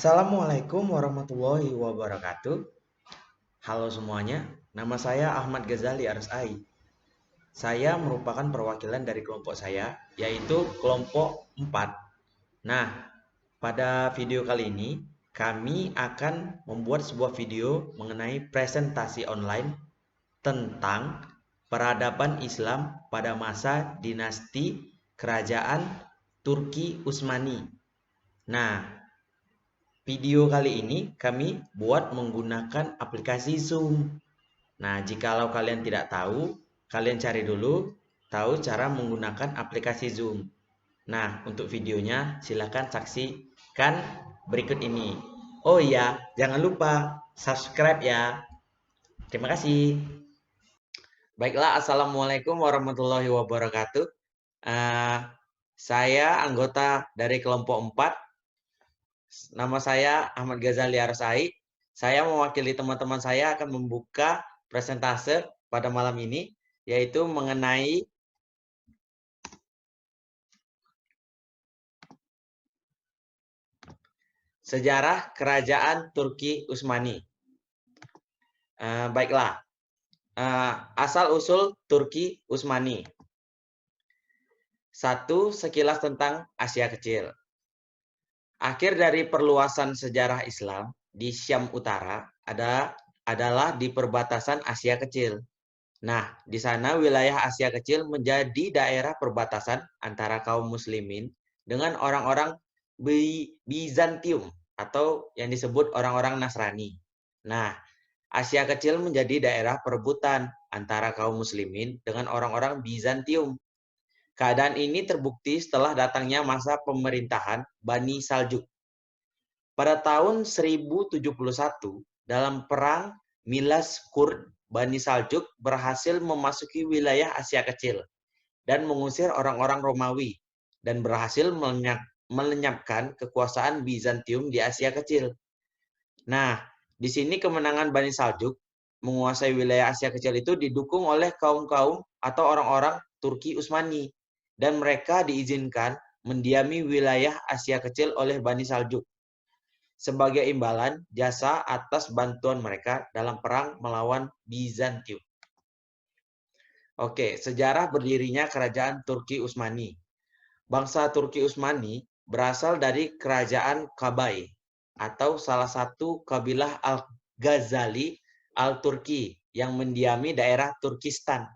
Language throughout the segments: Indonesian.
Assalamualaikum warahmatullahi wabarakatuh. Halo semuanya, nama saya Ahmad Ghazali Arsai. Saya merupakan perwakilan dari kelompok saya, yaitu kelompok 4. Nah, pada video kali ini, kami akan membuat sebuah video mengenai presentasi online tentang peradaban Islam pada masa dinasti Kerajaan Turki Utsmani. Nah, video kali ini kami buat menggunakan aplikasi Zoom. Nah, jikalau kalian tidak tahu, kalian cari dulu tahu cara menggunakan aplikasi Zoom. Nah, untuk videonya silakan saksikan berikut ini. Oh iya, jangan lupa subscribe ya. Terima kasih. Baiklah, Assalamualaikum warahmatullahi wabarakatuh. Eh, saya anggota dari kelompok 4. Nama saya Ahmad Ghazali Arsai. Saya mewakili teman-teman saya akan membuka presentase pada malam ini, yaitu mengenai sejarah Kerajaan Turki Utsmani. Baiklah, asal-usul Turki Utsmani. 1. Sekilas tentang Asia Kecil. Akhir dari perluasan sejarah Islam di Syam Utara adalah di perbatasan Asia Kecil. Nah, di sana wilayah Asia Kecil menjadi daerah perbatasan antara kaum muslimin dengan orang-orang Bizantium atau yang disebut orang-orang Nasrani. Nah, Asia Kecil menjadi daerah perebutan antara kaum muslimin dengan orang-orang Bizantium. Keadaan ini terbukti setelah datangnya masa pemerintahan Bani Saljuk. Pada tahun 1071, dalam perang Milas Kurd, Bani Saljuk berhasil memasuki wilayah Asia Kecil dan mengusir orang-orang Romawi dan berhasil melenyapkan kekuasaan Bizantium di Asia Kecil. Nah, di sini kemenangan Bani Saljuk menguasai wilayah Asia Kecil itu didukung oleh kaum-kaum atau orang-orang Turki Utsmani dan mereka diizinkan mendiami wilayah Asia Kecil oleh Bani Saljuk sebagai imbalan jasa atas bantuan mereka dalam perang melawan Bizantium. Oke, sejarah berdirinya Kerajaan Turki Utsmani. Bangsa Turki Utsmani berasal dari Kerajaan Kabay atau salah satu kabilah Al-Ghazali Al-Turki yang mendiami daerah Turkistan.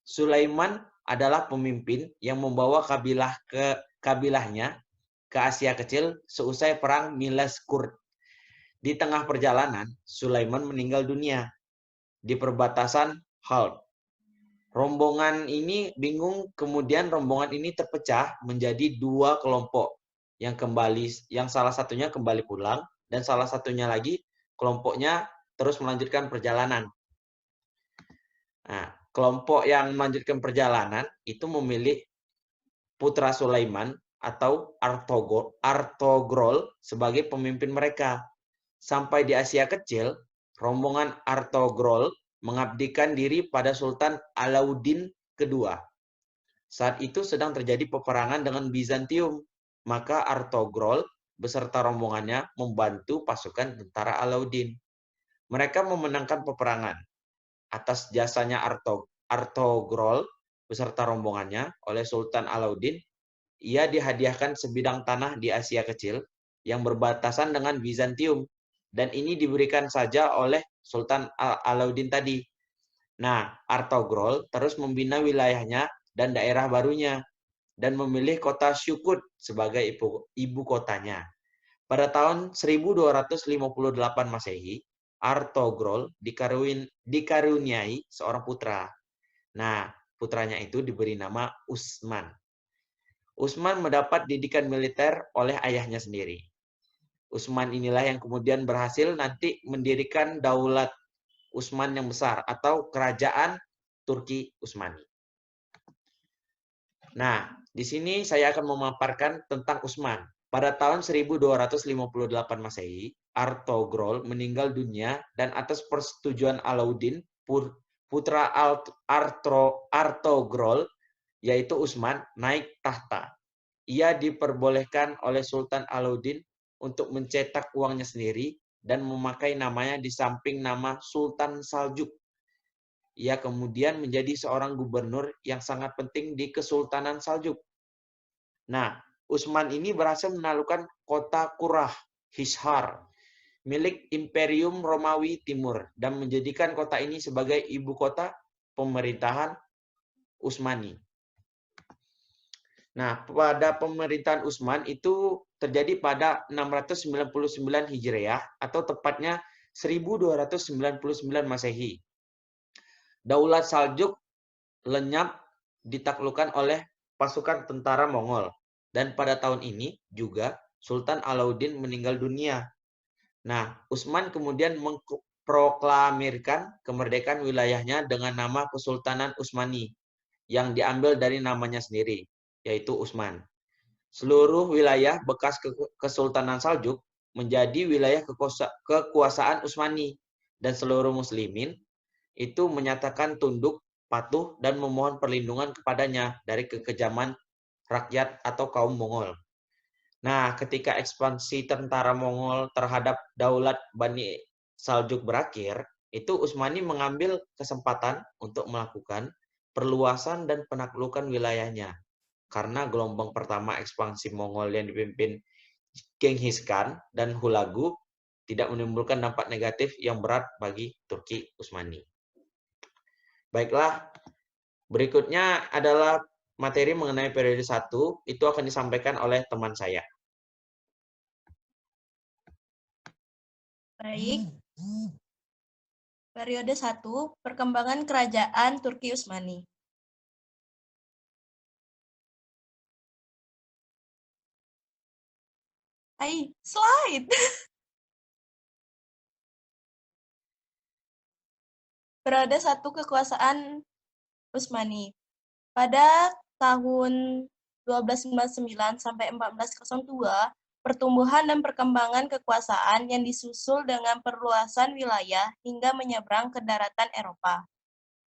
Sulaiman adalah pemimpin yang membawa kabilahnya ke Asia Kecil seusai perang Milas Kurd. Di tengah perjalanan, Sulaiman meninggal dunia di perbatasan Halb. Rombongan ini bingung, kemudian rombongan ini terpecah menjadi 2 kelompok. Yang salah satunya kembali pulang dan salah satunya lagi kelompoknya terus melanjutkan perjalanan. Nah, kelompok yang melanjutkan perjalanan itu memilih putra Sulaiman atau Artogrol sebagai pemimpin mereka. Sampai di Asia Kecil, rombongan Artogrol mengabdikan diri pada Sultan Alauddin II. Saat itu sedang terjadi peperangan dengan Bizantium, maka Artogrol beserta rombongannya membantu pasukan tentara Alauddin. Mereka memenangkan peperangan. Atas jasanya Artogrol beserta rombongannya oleh Sultan Alauddin, ia dihadiahkan sebidang tanah di Asia Kecil yang berbatasan dengan Bizantium. Dan ini diberikan saja oleh Sultan Alauddin tadi. Nah, Artogrol terus membina wilayahnya dan daerah barunya dan memilih kota Syukut sebagai ibu kotanya. Pada tahun 1258 Masehi, Artogrol dikaruniai seorang putra. Nah, putranya itu diberi nama Utsman. Utsman mendapat didikan militer oleh ayahnya sendiri. Utsman inilah yang kemudian berhasil nanti mendirikan daulat Utsman yang besar atau kerajaan Turki Utsmani. Nah, di sini saya akan memaparkan tentang Utsman. Pada tahun 1258 Masehi, Artogrol meninggal dunia dan atas persetujuan Alauddin, putra Artogrol, yaitu Utsman, naik tahta. Ia diperbolehkan oleh Sultan Alauddin untuk mencetak uangnya sendiri dan memakai namanya di samping nama Sultan Saljuk. Ia kemudian menjadi seorang gubernur yang sangat penting di Kesultanan Saljuk. Nah, Utsman ini berhasil menaklukkan kota Qurrah Hishar milik Imperium Romawi Timur dan menjadikan kota ini sebagai ibu kota pemerintahan Utsmani. Nah, pada pemerintahan Utsman itu terjadi pada 699 Hijriah atau tepatnya 1299 Masehi. Daulat Saljuk lenyap ditaklukkan oleh pasukan tentara Mongol. Dan pada tahun ini juga Sultan Alauddin meninggal dunia. Nah, Utsman kemudian memproklamirkan kemerdekaan wilayahnya dengan nama Kesultanan Utsmani yang diambil dari namanya sendiri, yaitu Utsman. Seluruh wilayah bekas Kesultanan Saljuk menjadi wilayah kekuasaan Utsmani dan seluruh muslimin itu menyatakan tunduk, patuh, dan memohon perlindungan kepadanya dari kekejaman rakyat atau kaum Mongol. Nah, ketika ekspansi tentara Mongol terhadap Daulat Bani Saljuk berakhir, itu Utsmani mengambil kesempatan untuk melakukan perluasan dan penaklukan wilayahnya. Karena gelombang pertama ekspansi Mongol yang dipimpin Genghis Khan dan Hulagu tidak menimbulkan dampak negatif yang berat bagi Turki Utsmani. Baiklah, berikutnya adalah materi mengenai periode 1, itu akan disampaikan oleh teman saya. Baik. Periode 1, perkembangan kerajaan Turki Utsmani. Slide. Periode 1, kekuasaan Utsmani. Pada tahun 1299 sampai 1402, pertumbuhan dan perkembangan kekuasaan yang disusul dengan perluasan wilayah hingga menyeberang ke daratan Eropa.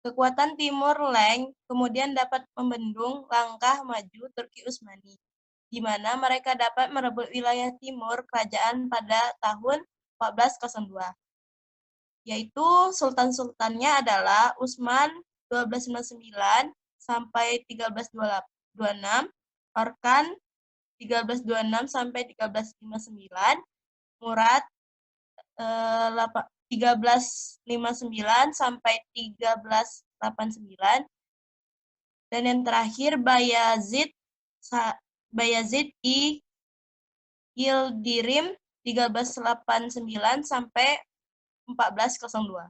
Kekuatan Timur Leng kemudian dapat membendung langkah maju Turki Utsmani, di mana mereka dapat merebut wilayah timur kerajaan pada tahun 1402. Yaitu sultan-sultannya adalah Utsman 1299 sampai 1326, Orkan 1326 sampai 1359, Murad 1359 sampai 1389, dan yang terakhir Bayazid I Yildirim 1389 sampai 1402.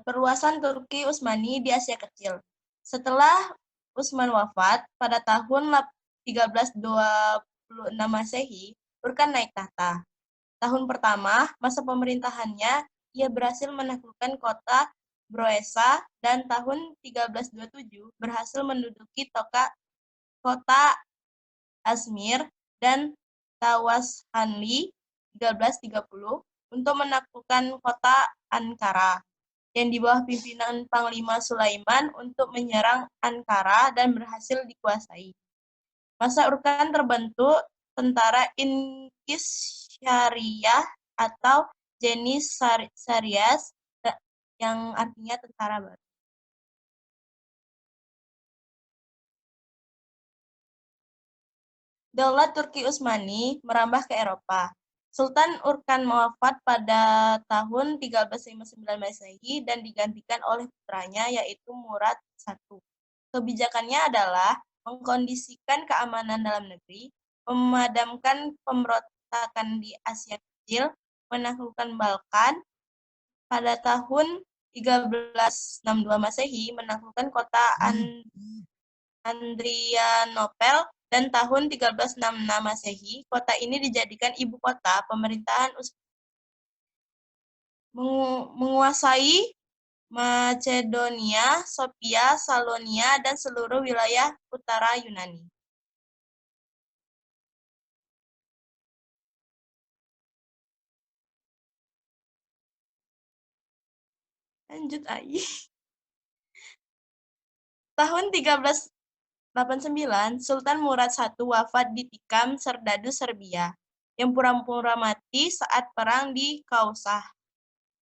Perluasan Turki Utsmani di Asia Kecil. Setelah Utsman wafat pada tahun 1326 Masehi, Urkan naik tahta. Tahun pertama masa pemerintahannya, ia berhasil menaklukkan kota Broesa dan tahun 1327 berhasil menduduki kota Azmir dan Tawashanli 1330 untuk menaklukkan kota Ankara yang di bawah pimpinan Panglima Sulaiman untuk menyerang Ankara dan berhasil dikuasai. Masa Urkan terbentuk tentara Inkisyariyah atau Jenis Syarias yang artinya tentara baru. Daulat Turki Utsmani merambah ke Eropa. Sultan Urkan wafat pada tahun 1359 Masehi dan digantikan oleh putranya yaitu Murad I. Kebijakannya adalah mengkondisikan keamanan dalam negeri, memadamkan pemberontakan di Asia Kecil, menaklukkan Balkan. Pada tahun 1362 Masehi menaklukkan kota Adrianopel, dan tahun 1366 Masehi kota ini dijadikan ibu kota pemerintahan menguasai Macedonia, Sofia, Salonia, dan seluruh wilayah utara Yunani. Lanjut, Ai. Tahun 1366 1589, Sultan Murad I wafat di tikam serdadu Serbia, yang pura-pura mati saat perang di Kausah.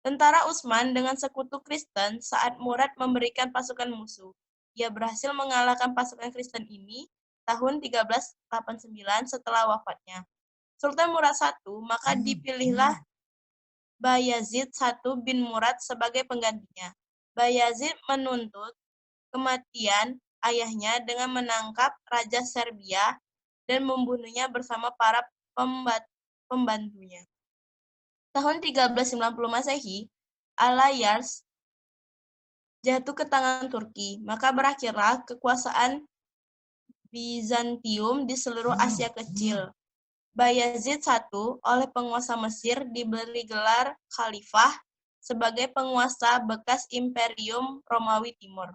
Tentara Utsman dengan sekutu Kristen saat Murad memberikan pasukan musuh. Ia berhasil mengalahkan pasukan Kristen ini tahun 1389 setelah wafatnya Sultan Murad I, maka dipilihlah Bayazid I bin Murad sebagai penggantinya. Bayazid menuntut kematian ayahnya dengan menangkap Raja Serbia dan membunuhnya bersama para pembantunya. Tahun 1390 Masehi, Al-Yars jatuh ke tangan Turki, maka berakhirlah kekuasaan Bizantium di seluruh Asia Kecil. Bayazid I oleh penguasa Mesir diberi gelar khalifah sebagai penguasa bekas Imperium Romawi Timur.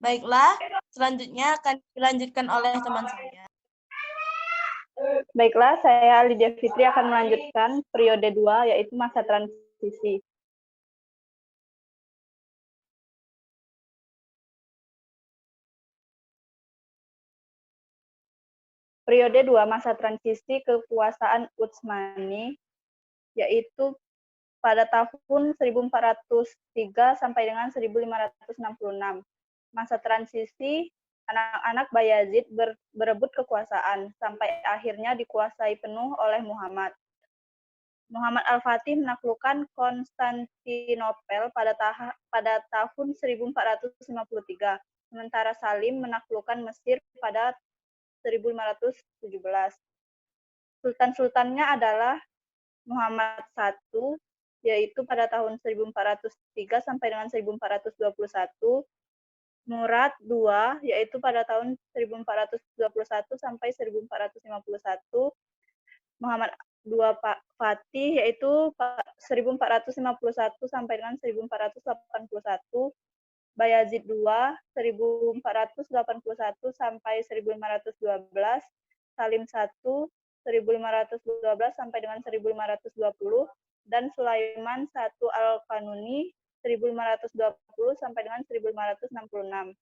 Baiklah, selanjutnya akan dilanjutkan oleh teman saya. Baiklah, saya Lydia Fitri akan melanjutkan periode 2, yaitu masa transisi. Periode 2, masa transisi kekuasaan Utsmani, yaitu pada tahun 1403 sampai dengan 1566. Masa transisi, anak-anak Bayazid berebut kekuasaan, sampai akhirnya dikuasai penuh oleh Muhammad. Muhammad Al-Fatih menaklukkan Konstantinopel pada tahun 1453, sementara Salim menaklukkan Mesir pada 1517. Sultan-sultannya adalah Muhammad I, yaitu pada tahun 1403 sampai dengan 1421, Murad II, yaitu pada tahun 1421 sampai 1451, Muhammad II Fatih, yaitu 1451 sampai dengan 1481, Bayazid II, 1481 sampai 1512, Salim I, 1512 sampai dengan 1520, dan Sulaiman I Al-Kanuni, 1520 sampai dengan 1566.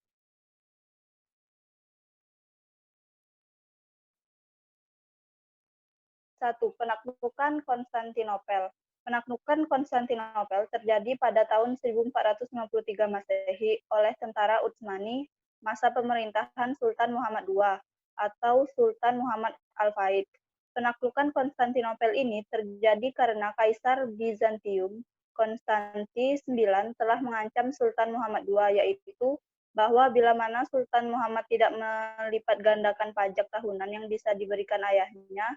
Satu, penaklukan Konstantinopel. Penaklukan Konstantinopel terjadi pada tahun 1453 Masehi oleh tentara Utsmani masa pemerintahan Sultan Muhammad II atau Sultan Muhammad Al-Faid. Penaklukan Konstantinopel ini terjadi karena Kaisar Bizantium Konstanti IX telah mengancam Sultan Muhammad II, yaitu bahwa bila mana Sultan Muhammad tidak melipat gandakan pajak tahunan yang biasa diberikan ayahnya,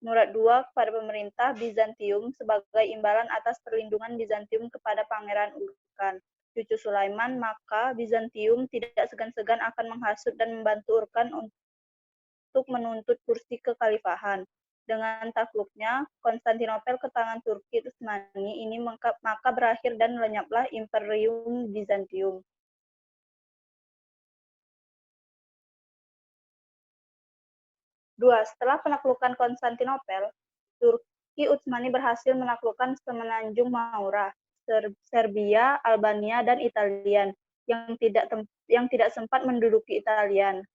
Murad II kepada pemerintah Bizantium sebagai imbalan atas perlindungan Bizantium kepada Pangeran Urkan, cucu Sulaiman, maka Bizantium tidak segan-segan akan menghasut dan membantu Urkan untuk menuntut kursi kekhalifahan. Dengan takluknya Konstantinopel ke tangan Turki Utsmani ini, maka berakhir dan lenyaplah Imperium Bizantium. Dua, setelah penaklukan Konstantinopel, Turki Utsmani berhasil menaklukkan semenanjung Maura, Serbia, Albania, dan Italian yang tidak sempat menduduki Italian,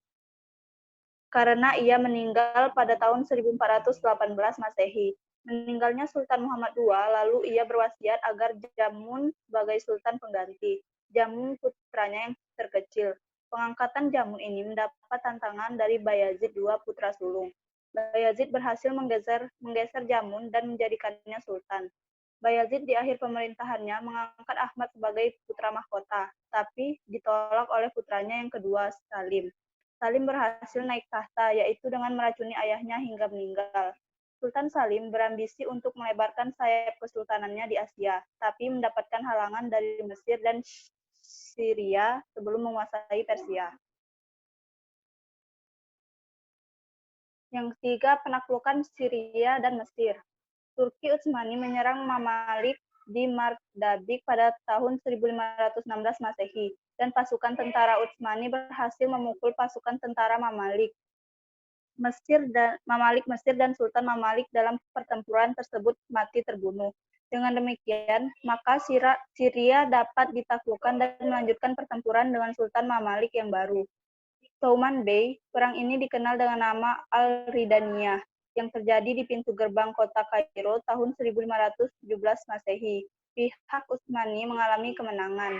karena ia meninggal pada tahun 1418 Masehi. Meninggalnya Sultan Muhammad II, lalu ia berwasiat agar Jamun sebagai sultan pengganti. Jamun putranya yang terkecil. Pengangkatan Jamun ini mendapat tantangan dari Bayazid II putra sulung. Bayazid berhasil menggeser Jamun dan menjadikannya sultan. Bayazid di akhir pemerintahannya mengangkat Ahmad sebagai putra mahkota, tapi ditolak oleh putranya yang kedua, Salim. Salim berhasil naik tahta, yaitu dengan meracuni ayahnya hingga meninggal. Sultan Salim berambisi untuk melebarkan sayap kesultanannya di Asia, tapi mendapatkan halangan dari Mesir dan Syria sebelum menguasai Persia. Yang ketiga, penaklukan Syria dan Mesir. Turki Utsmani menyerang Mamalik di Mardabik pada tahun 1516 Masehi, dan pasukan tentara Utsmani berhasil memukul pasukan tentara Mamalik. Mamalik Mesir dan Sultan Mamalik dalam pertempuran tersebut mati terbunuh. Dengan demikian, maka Syria dapat ditaklukkan dan melanjutkan pertempuran dengan Sultan Mamalik yang baru. Souman Bey, perang ini dikenal dengan nama Al-Ridaniyah, yang terjadi di pintu gerbang kota Kairo tahun 1517 Masehi. Pihak Utsmani mengalami kemenangan.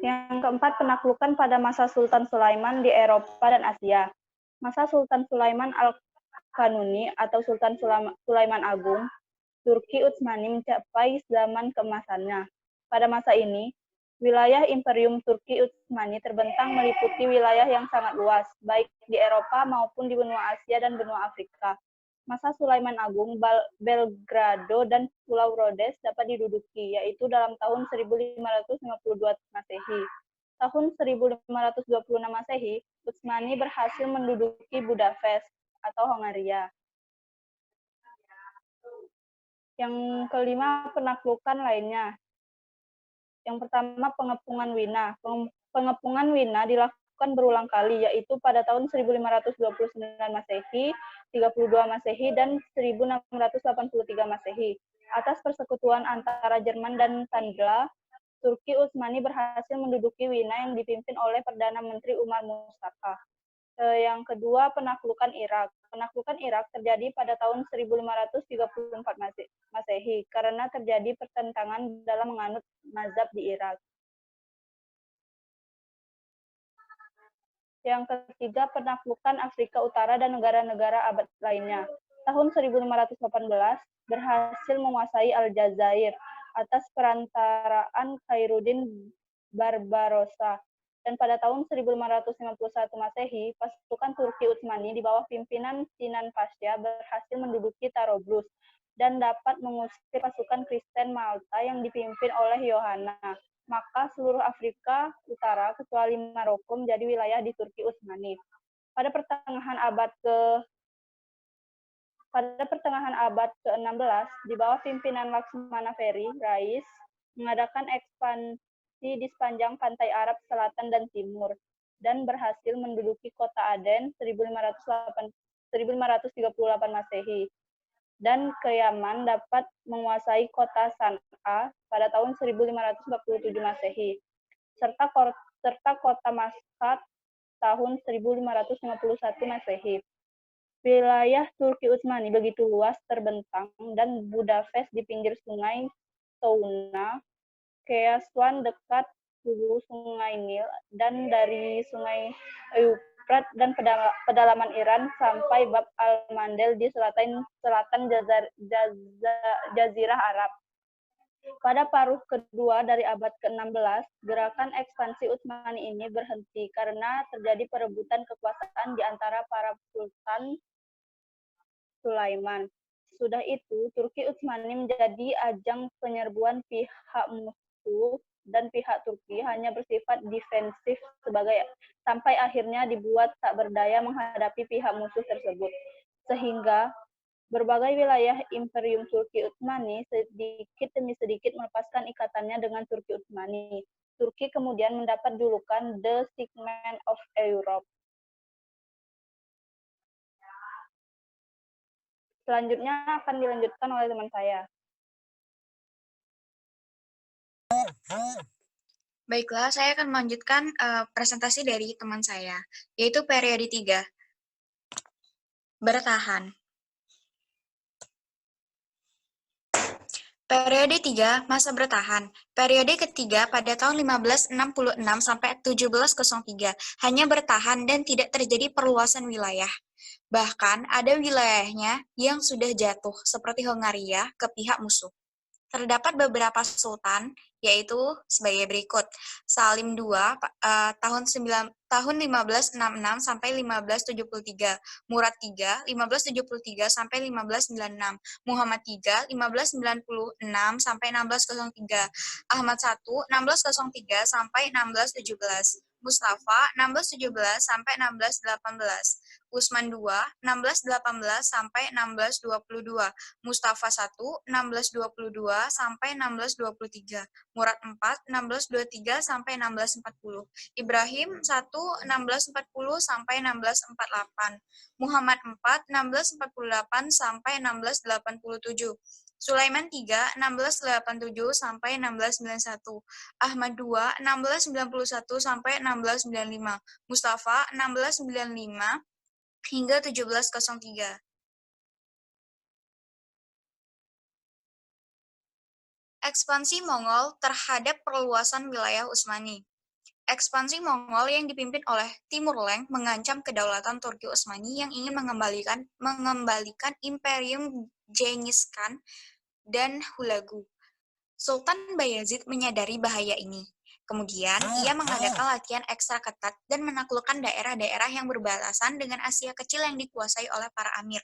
Yang keempat, penaklukan pada masa Sultan Sulaiman di Eropa dan Asia. Masa Sultan Sulaiman Al-Kanuni atau Sultan Sulaiman Agung, Turki Utsmani mencapai zaman keemasannya. Pada masa ini, wilayah Imperium Turki Utsmani terbentang meliputi wilayah yang sangat luas, baik di Eropa maupun di benua Asia dan benua Afrika. Masa Sulaiman Agung, Belgrado dan Pulau Rhodes dapat diduduki, yaitu dalam tahun 1552 Masehi. Tahun 1526 Masehi, Utsmani berhasil menduduki Budapest atau Hongaria. Yang kelima, penaklukan lainnya. Yang pertama, pengepungan Wina. Pengepungan Wina dilakukan berulang kali, yaitu pada tahun 1529 Masehi, 32 Masehi, dan 1683 Masehi. Atas persekutuan antara Jerman dan Tandla, Turki Utsmani berhasil menduduki Wina yang dipimpin oleh Perdana Menteri Umar Mustafa. Yang kedua, penaklukan Irak. Penaklukan Irak terjadi pada tahun 1534 Masehi karena terjadi pertentangan dalam menganut mazhab di Irak. Yang ketiga, penaklukan Afrika Utara dan negara-negara abad lainnya. Tahun 1518 berhasil menguasai Aljazair atas perantaraan Khairuddin Barbarossa. Dan pada tahun 1551 Masehi, pasukan Turki Utsmani di bawah pimpinan Sinan Pasha berhasil menduduki Tarabulus dan dapat mengusir pasukan Kristen Malta yang dipimpin oleh Yohanna. Maka seluruh Afrika Utara kecuali Maroko menjadi wilayah di Turki Utsmani. Pada pertengahan abad ke-16, di bawah pimpinan Laksmana Ferry, Rais mengadakan ekspansi di sepanjang pantai Arab Selatan dan Timur dan berhasil menduduki kota Aden 1538 Masehi. Dan ke Yaman dapat menguasai kota San'a pada tahun 1547 Masehi, serta kota Maskat tahun 1551 Masehi. Wilayah Turki Utsmani begitu luas terbentang dan Budapest di pinggir sungai Touna, Keaswan dekat hulu sungai Nil, dan dari sungai Eufrat dan pedalaman Iran sampai Bab al-Mandel di selatan Jazirah Arab. Pada paruh kedua dari abad ke-16, gerakan ekspansi Utsmani ini berhenti karena terjadi perebutan kekuasaan di antara para sultan Sulaiman. Sudah itu, Turki Utsmani menjadi ajang penyerbuan pihak musuh dan pihak Turki hanya bersifat defensif sampai akhirnya dibuat tak berdaya menghadapi pihak musuh tersebut. Sehingga berbagai wilayah Imperium Turki Utsmani sedikit demi sedikit melepaskan ikatannya dengan Turki Utsmani. Turki kemudian mendapat julukan The Sick Man of Europe. Selanjutnya akan dilanjutkan oleh teman saya. Baiklah, saya akan melanjutkan presentasi dari teman saya, yaitu periode 3. Bertahan. Periode 3, masa bertahan. Periode ketiga pada tahun 1566 sampai 1703 hanya bertahan dan tidak terjadi perluasan wilayah. Bahkan ada wilayahnya yang sudah jatuh, seperti Hongaria, ke pihak musuh. Terdapat beberapa sultan, yaitu sebagai berikut. Salim II tahun 1566 sampai 1573, Murad III 1573 sampai 1596, Muhammad III 1596 sampai 1603, Ahmad I 1603 sampai 1617, Mustafa 1617 sampai 1618, Utsman II, 1618 sampai 1622, Mustafa I, 1622 sampai 1623, Murad IV, 1623 sampai 1640, Ibrahim I, 1640 sampai 1648, Muhammad IV, 1648 sampai 1687, Sulaiman III, 1687 sampai 1691, Ahmad II, 1691 sampai 1695, Mustafa, 1695 hingga 1703. Ekspansi Mongol terhadap perluasan wilayah Utsmani. Ekspansi Mongol yang dipimpin oleh Timur Leng mengancam kedaulatan Turki Utsmani yang ingin mengembalikan Imperium Genghis Khan dan Hulagu. Sultan Bayezid menyadari bahaya ini. Kemudian, ia mengadakan latihan ekstra ketat dan menaklukkan daerah-daerah yang berbatasan dengan Asia Kecil yang dikuasai oleh para amir.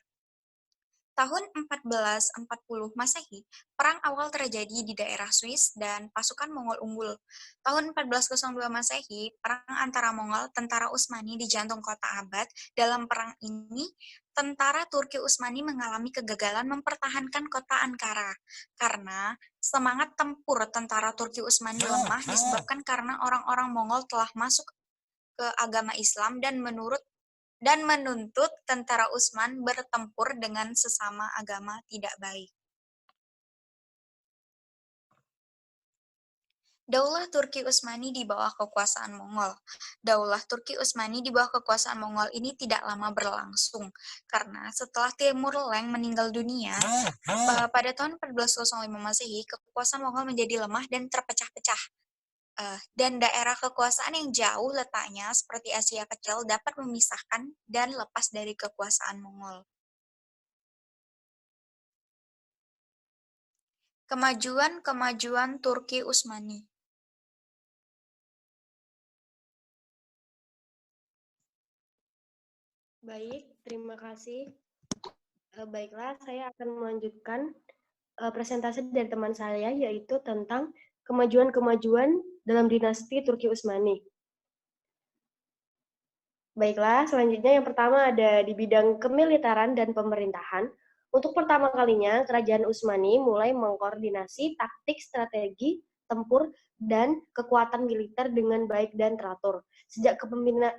Tahun 1440 Masehi, perang awal terjadi di daerah Swiss dan pasukan Mongol unggul. Tahun 1402 Masehi, perang antara Mongol tentara Utsmani di jantung kota Abad. Dalam perang ini, tentara Turki Utsmani mengalami kegagalan mempertahankan kota Ankara karena semangat tempur tentara Turki Utsmani lemah disebabkan karena orang-orang Mongol telah masuk ke agama Islam dan menuntut tentara Utsman bertempur dengan sesama agama tidak baik. Daulah Turki Utsmani di bawah kekuasaan Mongol. Daulah Turki Utsmani di bawah kekuasaan Mongol ini tidak lama berlangsung, karena setelah Timur Leng meninggal dunia, pada tahun 1405 Masehi, kekuasaan Mongol menjadi lemah dan terpecah-pecah. Dan daerah kekuasaan yang jauh letaknya seperti Asia Kecil dapat memisahkan dan lepas dari kekuasaan Mongol. Kemajuan Turki Utsmani. Baik, terima kasih. Baiklah, saya akan melanjutkan presentasi dari teman saya, yaitu tentang kemajuan-kemajuan dalam dinasti Turki Utsmani. Baiklah, selanjutnya yang pertama ada di bidang kemiliteran dan pemerintahan. Untuk pertama kalinya, Kerajaan Utsmani mulai mengkoordinasi taktik, strategi, tempur, dan kekuatan militer dengan baik dan teratur. Sejak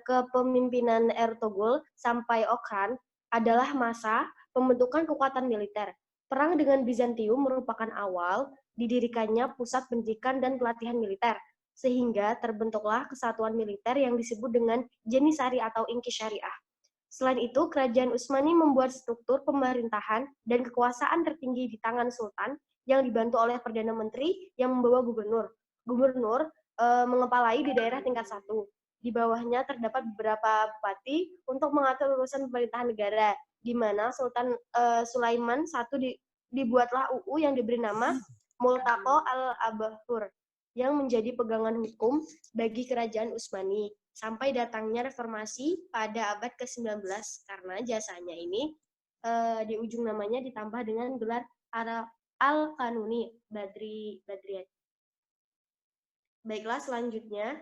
kepemimpinan Ertugrul sampai Okran adalah masa pembentukan kekuatan militer. Perang dengan Bizantium merupakan awal didirikannya pusat pendidikan dan pelatihan militer, sehingga terbentuklah kesatuan militer yang disebut dengan Jenisari atau Inki Syariah. Selain itu, Kerajaan Utsmani membuat struktur pemerintahan dan kekuasaan tertinggi di tangan Sultan yang dibantu oleh Perdana Menteri yang membawa gubernur. Gubernur mengepalai di daerah tingkat 1. Di bawahnya terdapat beberapa bupati untuk mengatur urusan pemerintahan negara, di mana Sultan Sulaiman I dibuatlah UU yang diberi nama Multaqo al-Abahur, yang menjadi pegangan hukum bagi Kerajaan Utsmani sampai datangnya reformasi pada abad ke-19, karena jasanya ini di ujung namanya ditambah dengan gelar Al-Qanuni Badriyat. Baiklah, selanjutnya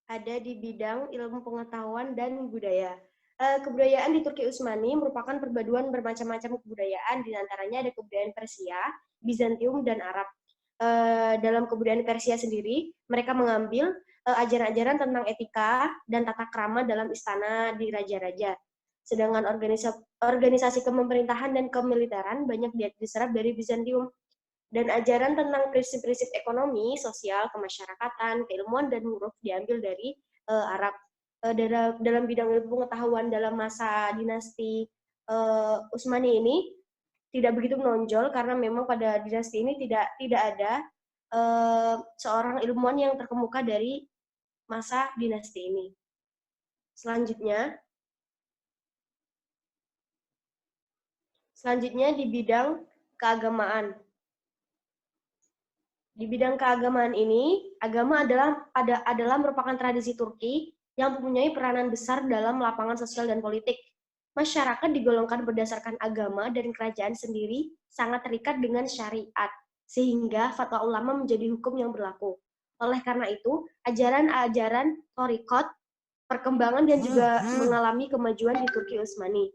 ada di bidang ilmu pengetahuan dan budaya. Kebudayaan di Turki Utsmani merupakan perpaduan bermacam-macam kebudayaan, di antaranya ada kebudayaan Persia, Bizantium, dan Arab. Dalam kebudayaan Persia sendiri, mereka mengambil ajaran-ajaran tentang etika dan tata krama dalam istana di raja-raja. Sedangkan organisasi kepemerintahan dan kemiliteran banyak diserap dari Bizantium. Dan ajaran tentang prinsip-prinsip ekonomi, sosial, kemasyarakatan, keilmuan, dan huruf diambil dari Arab. Dalam bidang ilmu pengetahuan dalam masa dinasti Utsmani ini tidak begitu menonjol, karena memang pada dinasti ini tidak ada seorang ilmuwan yang terkemuka dari masa dinasti ini. Selanjutnya di bidang keagamaan. Di bidang keagamaan ini, agama adalah merupakan tradisi Turki yang mempunyai peranan besar dalam lapangan sosial dan politik. Masyarakat digolongkan berdasarkan agama, dan kerajaan sendiri sangat terikat dengan syariat, sehingga fatwa ulama menjadi hukum yang berlaku. Oleh karena itu, ajaran-ajaran Thariqat perkembangan dan juga mengalami kemajuan di Turki Utsmani.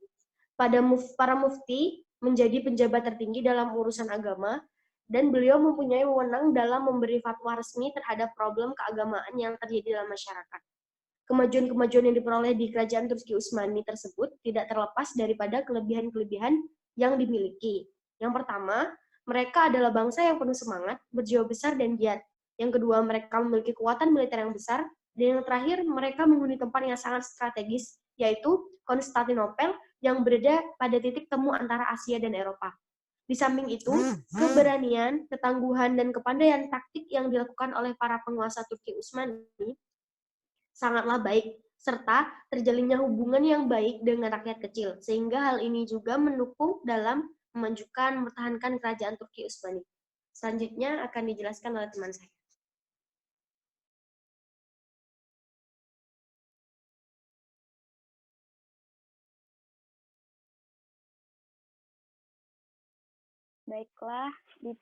Para mufti menjadi penjabat tertinggi dalam urusan agama, dan beliau mempunyai wewenang dalam memberi fatwa resmi terhadap problem keagamaan yang terjadi dalam masyarakat. Kemajuan-kemajuan yang diperoleh di kerajaan Turki Utsmani tersebut tidak terlepas daripada kelebihan-kelebihan yang dimiliki. Yang pertama, mereka adalah bangsa yang penuh semangat, berjiwa besar dan giat. Yang kedua, mereka memiliki kekuatan militer yang besar. Dan yang terakhir, mereka menghuni tempat yang sangat strategis, yaitu Konstantinopel yang berada pada titik temu antara Asia dan Eropa. Di samping itu, keberanian, ketangguhan, dan kepandaian taktik yang dilakukan oleh para penguasa Turki Utsmani sangatlah baik, serta terjalinnya hubungan yang baik dengan rakyat kecil, sehingga hal ini juga mendukung dalam memajukan, mempertahankan kerajaan Turki Utsmani. Selanjutnya akan dijelaskan oleh teman saya. Baiklah, di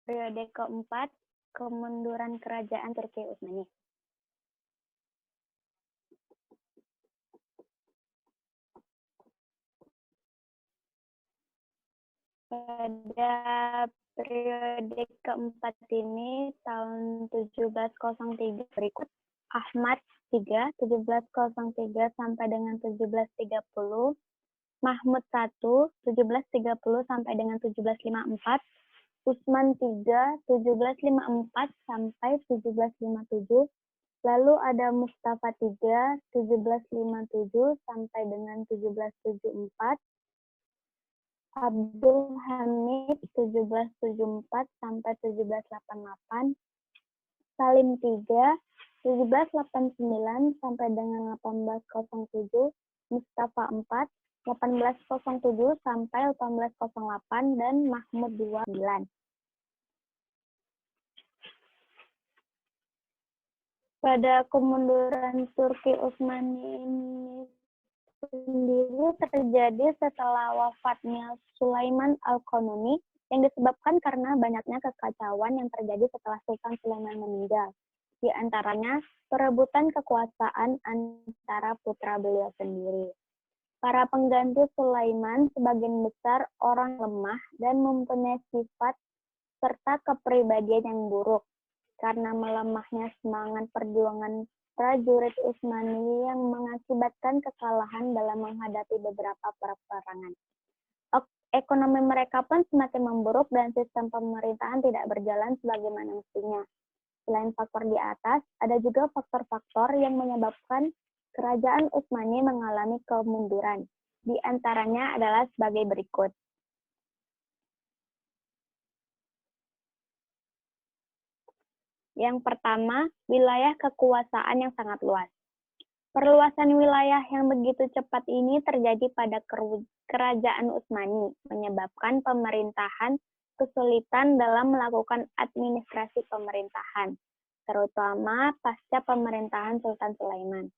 periode keempat, kemunduran kerajaan Turki Utsmani. Pada periode keempat ini, tahun 1703 berikut, Ahmad III, 1703 sampai dengan 1730, Mahmud I, 1730 sampai dengan 1754, Utsman III, 1754 sampai 1757, lalu ada Mustafa III, 1757 sampai dengan 1774, Abdul Hamid 1774 sampai 1788, Salim III 1789 sampai dengan 1807, Mustafa IV 1807 sampai 1808 dan Mahmud II 9. Pada kemunduran Turki Utsmani ini sendiri terjadi setelah wafatnya Sulaiman Al-Qanuni yang disebabkan karena banyaknya kekacauan yang terjadi setelah Sultan Sulaiman meninggal. Di antaranya perebutan kekuasaan antara putra beliau sendiri. Para pengganti Sulaiman sebagian besar orang lemah dan mempunyai sifat serta kepribadian yang buruk. Karena melemahnya semangat perjuangan prajurit Utsmani yang mengakibatkan kekalahan dalam menghadapi beberapa peperangan. Ekonomi mereka pun semakin memburuk dan sistem pemerintahan tidak berjalan sebagaimana mestinya. Selain faktor di atas, ada juga faktor-faktor yang menyebabkan kerajaan Utsmani mengalami kemunduran. Di antaranya adalah sebagai berikut. Yang pertama, wilayah kekuasaan yang sangat luas. Perluasan wilayah yang begitu cepat ini terjadi pada kerajaan Utsmani, menyebabkan pemerintahan kesulitan dalam melakukan administrasi pemerintahan, terutama pasca pemerintahan Sultan Sulaiman.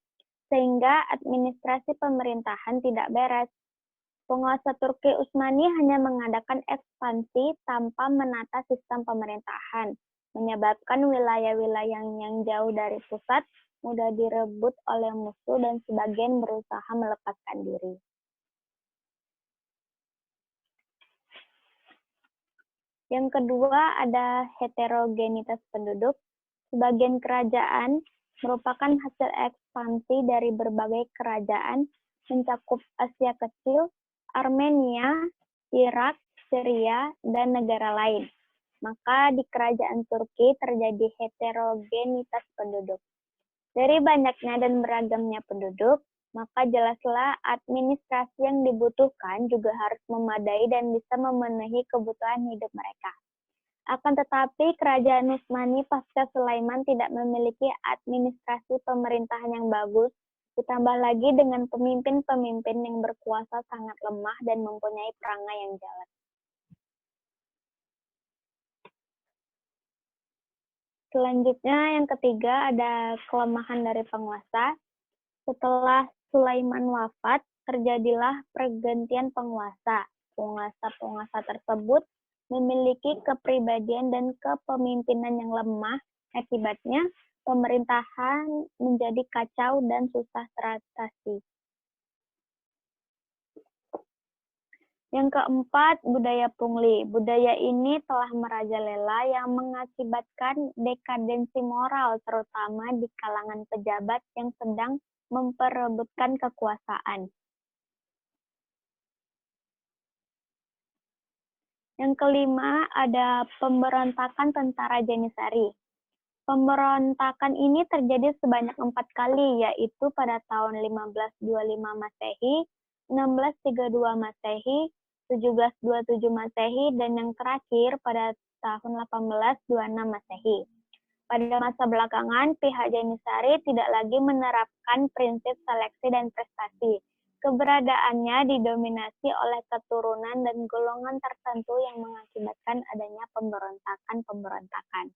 Sehingga administrasi pemerintahan tidak beres. Penguasa Turki Utsmani hanya mengadakan ekspansi tanpa menata sistem pemerintahan, menyebabkan wilayah-wilayah yang jauh dari pusat mudah direbut oleh musuh dan sebagian berusaha melepaskan diri. Yang kedua ada heterogenitas penduduk. Sebagian kerajaan merupakan hasil ekspansi dari berbagai kerajaan mencakup Asia Kecil, Armenia, Irak, Syria, dan negara lain. Maka di kerajaan Turki terjadi heterogenitas penduduk. Dari banyaknya dan beragamnya penduduk, maka jelaslah administrasi yang dibutuhkan juga harus memadai dan bisa memenuhi kebutuhan hidup mereka. Akan tetapi, kerajaan Utsmani pasca Sulaiman tidak memiliki administrasi pemerintahan yang bagus, ditambah lagi dengan pemimpin-pemimpin yang berkuasa sangat lemah dan mempunyai perangai yang jahat. Selanjutnya, yang ketiga ada kelemahan dari penguasa. Setelah Sulaiman wafat, terjadilah pergantian penguasa. Penguasa-penguasa tersebut memiliki kepribadian dan kepemimpinan yang lemah. Akibatnya, pemerintahan menjadi kacau dan susah teratasi. Yang keempat, budaya pungli. Budaya ini telah merajalela yang mengakibatkan dekadensi moral, terutama di kalangan pejabat yang sedang memperebutkan kekuasaan. Yang kelima, ada pemberontakan tentara Janisari. Pemberontakan ini terjadi sebanyak 4 kali, yaitu pada tahun 1525 Masehi, 1632 Masehi, 1727 Masehi, dan yang terakhir pada tahun 1826 Masehi. Pada masa belakangan, pihak Janisari tidak lagi menerapkan prinsip seleksi dan prestasi. Keberadaannya didominasi oleh keturunan dan golongan tertentu yang mengakibatkan adanya pemberontakan-pemberontakan.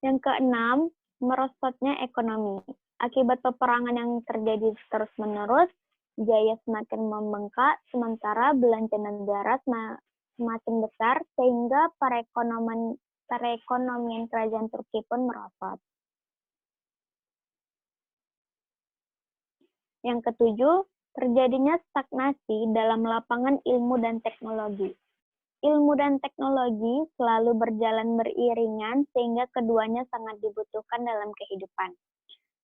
Yang keenam, merosotnya ekonomi. Akibat peperangan yang terjadi terus-menerus, biaya semakin membengkak, sementara belanja negara semakin besar, sehingga perekonomian kerajaan Turki pun merosot. Yang ketujuh, terjadinya stagnasi dalam lapangan ilmu dan teknologi. Ilmu dan teknologi selalu berjalan beriringan sehingga keduanya sangat dibutuhkan dalam kehidupan.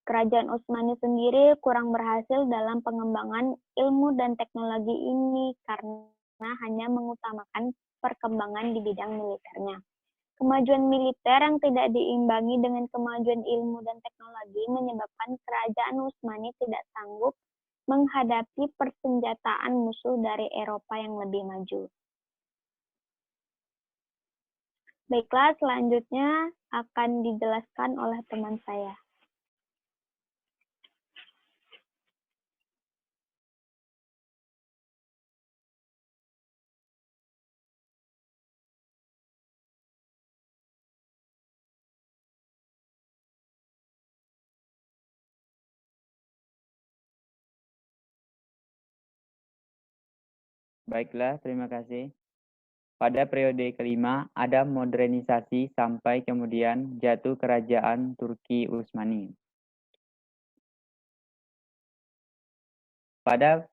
Kerajaan Utsmani sendiri kurang berhasil dalam pengembangan ilmu dan teknologi ini karena hanya mengutamakan perkembangan di bidang militernya. Kemajuan militer yang tidak diimbangi dengan kemajuan ilmu dan teknologi menyebabkan kerajaan Utsmani tidak sanggup menghadapi persenjataan musuh dari Eropa yang lebih maju. Baiklah, selanjutnya akan dijelaskan oleh teman saya. Baiklah, terima kasih. Pada periode kelima, ada modernisasi sampai kemudian jatuh kerajaan Turki Utsmani. Pada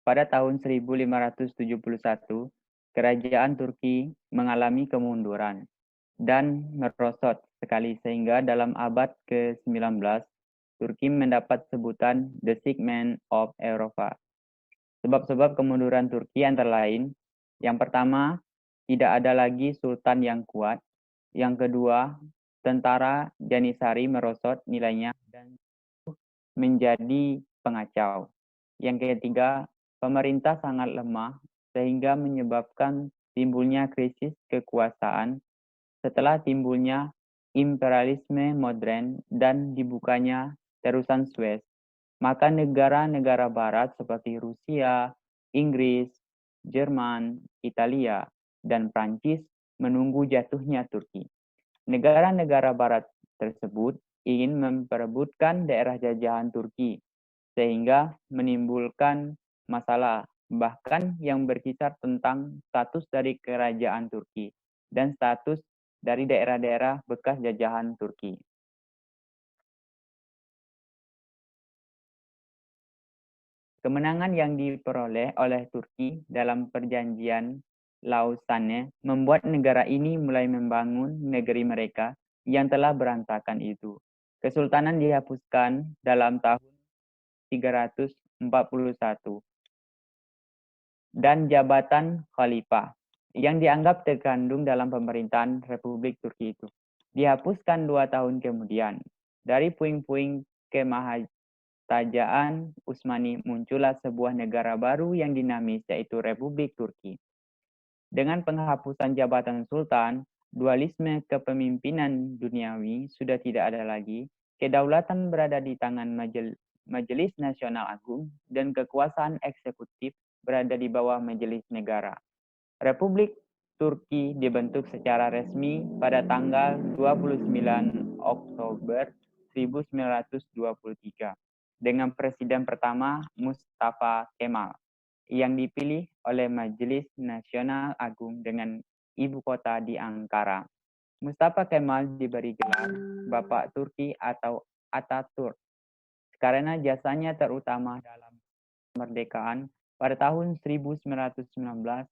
tahun 1571, kerajaan Turki mengalami kemunduran dan merosot sekali sehingga dalam abad ke-19, Turki mendapat sebutan The Sick Man of Europa. Sebab-sebab kemunduran Turki antara lain, yang pertama, tidak ada lagi sultan yang kuat. Yang kedua, tentara Janisari merosot nilainya dan menjadi pengacau. Yang ketiga, pemerintah sangat lemah sehingga menyebabkan timbulnya krisis kekuasaan setelah timbulnya imperialisme modern dan dibukanya terusan Suez. Maka negara-negara barat seperti Rusia, Inggris, Jerman, Italia, dan Prancis menunggu jatuhnya Turki. Negara-negara barat tersebut ingin memperebutkan daerah jajahan Turki, sehingga menimbulkan masalah, bahkan yang berkisar tentang status dari kerajaan Turki dan status dari daerah-daerah bekas jajahan Turki. Kemenangan yang diperoleh oleh Turki dalam perjanjian Lausanne membuat negara ini mulai membangun negeri mereka yang telah berantakan itu. Kesultanan dihapuskan dalam tahun 341 dan jabatan khalifah yang dianggap terkandung dalam pemerintahan Republik Turki itu dihapuskan 2 tahun kemudian. Dari puing-puing kemahatajaan Utsmani muncullah sebuah negara baru yang dinamis, yaitu Republik Turki. Dengan penghapusan jabatan sultan, dualisme kepemimpinan duniawi sudah tidak ada lagi. Kedaulatan berada di tangan Majelis Nasional Agung dan kekuasaan eksekutif berada di bawah Majelis Negara. Republik Turki dibentuk secara resmi pada tanggal 29 Oktober 1923 dengan Presiden pertama Mustafa Kemal yang dipilih oleh Majelis Nasional Agung dengan ibu kota di Ankara. Mustafa Kemal diberi gelar Bapak Turki atau Ataturk karena jasanya terutama dalam kemerdekaan pada tahun 1919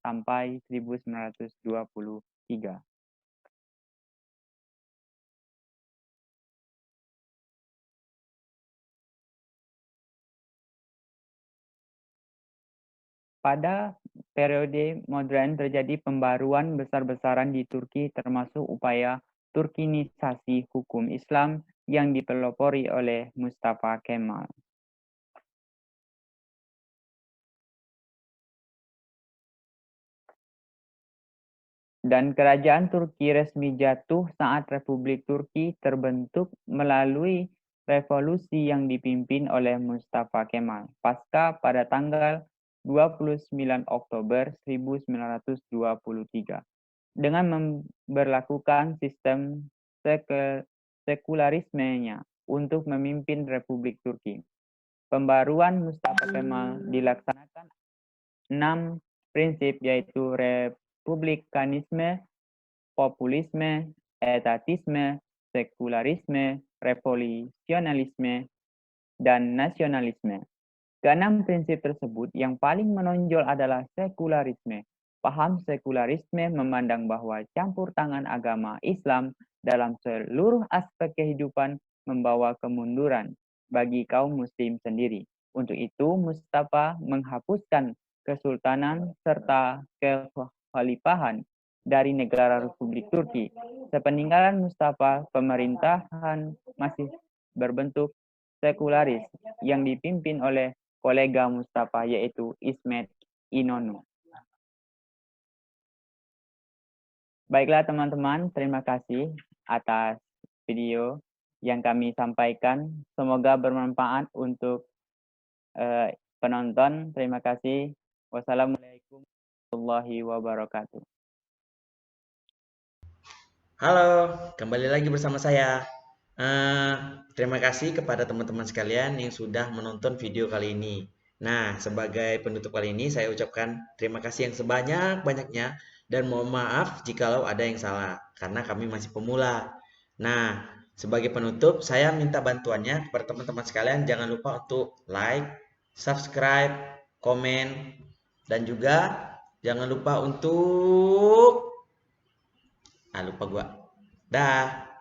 sampai 1923. Pada periode modern terjadi pembaruan besar-besaran di Turki termasuk upaya Turkinisasi hukum Islam yang dipelopori oleh Mustafa Kemal. Dan kerajaan Turki resmi jatuh saat Republik Turki terbentuk melalui revolusi yang dipimpin oleh Mustafa Kemal pasca pada tanggal 29 Oktober 1923 dengan memberlakukan sistem sekularismenya untuk memimpin Republik Turki. Pembaruan Mustafa Kemal dilaksanakan 6 prinsip yaitu republikanisme, populisme, etatisme, sekularisme, revolusionalisme, dan nasionalisme. Keenam prinsip tersebut yang paling menonjol adalah sekularisme. Paham sekularisme memandang bahwa campur tangan agama Islam dalam seluruh aspek kehidupan membawa kemunduran bagi kaum muslim sendiri. Untuk itu, Mustafa menghapuskan kesultanan serta kekhalifahan dari negara Republik Turki. Sepeninggalan Mustafa, pemerintahan masih berbentuk sekularis yang dipimpin oleh kolega Mustafa yaitu İsmet İnönü. Baiklah teman-teman, terima kasih atas video yang kami sampaikan. Semoga bermanfaat untuk penonton. Terima kasih. Wassalamualaikum warahmatullahi wabarakatuh. Halo, kembali lagi bersama saya. Terima kasih kepada teman-teman sekalian yang sudah menonton video kali ini. Nah, sebagai penutup kali ini saya ucapkan terima kasih yang sebanyak-banyaknya dan mohon maaf jikalau ada yang salah karena kami masih pemula. Nah, sebagai penutup saya minta bantuannya kepada teman-teman sekalian, jangan lupa untuk like, subscribe, komen, dan juga jangan lupa untuk lupa gua. Dah.